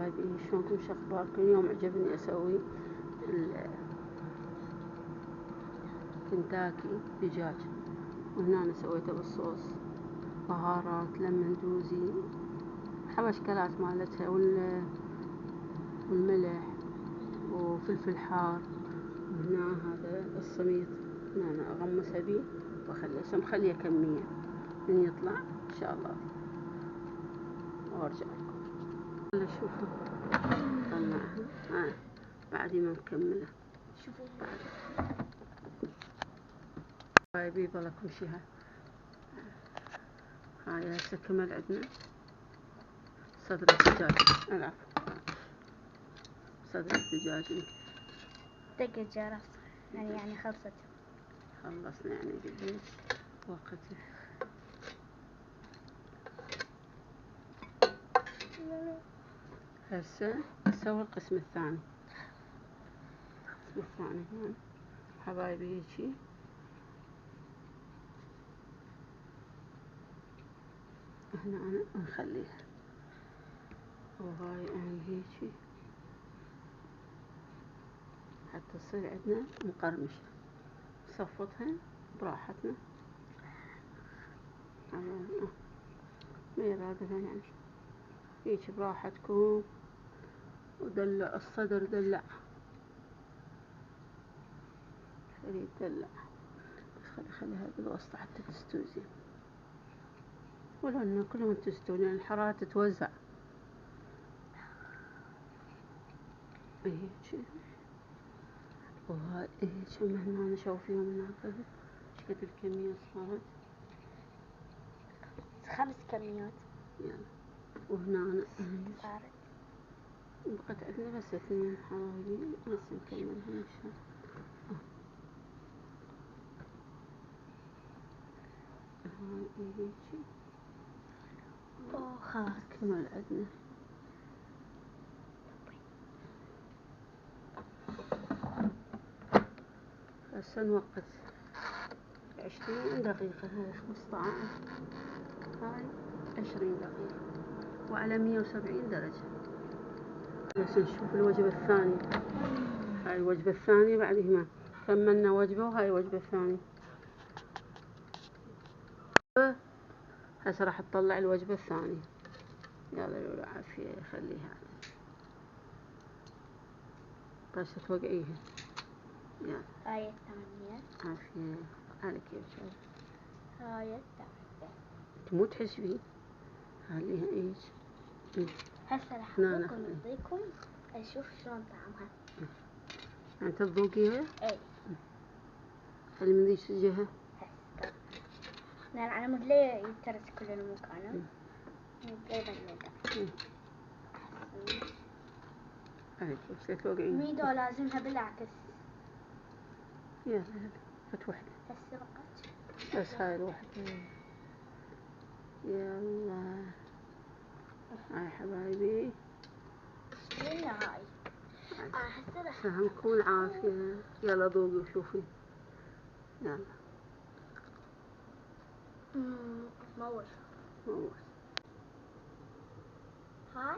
حبايبي، شلونكم شخباركم؟ اليوم عجبني اسوي الكنتاكي دجاج، وهنا أنا سويته بالصوص، بهارات لمن دوزي، حبشكلات مالتها والملح وفلفل حار. وهنا هذا السميط، هنا أنا أغمسها بيه وأخليه، مخليه كمية من يطلع إن شاء الله وأرجع لكم. يلا شوفوا طلعها بعد ما مكملة، شوفوا بعد حبايبي بلكم شيها. هاي هسه كمل عندنا صدر الدجاج، صدر الدجاج دقة جرس يعني خلصت، خلصنا يعني قديش وقتي. هسه نسوي القسم الثاني. القسم الثاني هنا حبايبي هيجي، هنا أنا نخليها، وهاي أنا هيجي حتى تصير عندنا مقرمشة، نصفطها براحتنا. ما يرادها يعني هيك براحتكم، ودلع الصدر دلع، خليه يدلع، بس خليها بالوسط حتى تستوي زين، ولو إنه كلهم تستوي لأن الحرارة تتوزع. هيجي وهاي هيجي من هنا أنا شوفيهم هناك شقد الكمية صارت 5 كميات. يلا وهنا أنا صارت بقت عندنا بس 2 حبايبي، بس نكملها إن شاء الله. هاي هيجي خلاص كمل عندنا. هسه نوقف 20 دقيقة، هاي 15، هاي 20 دقيقة، وعلى 170 درجة. بس نشوف الوجبة الثانية. هاي الوجبة الثانية بعد هنا كملنا وجبة، وهاي الوجبة الثانية. هسه راح تطلع الوجبة الثانية. يلا لو العافية خليها بس توقعيها. يلا هاي الثانية، عافية على كيفك. هاي الثالثة، مو تحسبي خليها ايش. هسه راح اعطيكم اشوف شلون طعمها. يعني تذوقيها؟ اي خلي من ذيك الجهة. لان على مود ليه يترس كل المكان ليه بلده. عليك ايش توقعين؟ ميدو لازمها بالعكس. يلا فت وحدة هسه بقت بس هاي الوحدة. يلا هاي حبايبي شنو هاي؟ هسه راح سهمكم العافية. يلا ذوقي وشوفي. يلا موت موت. هاي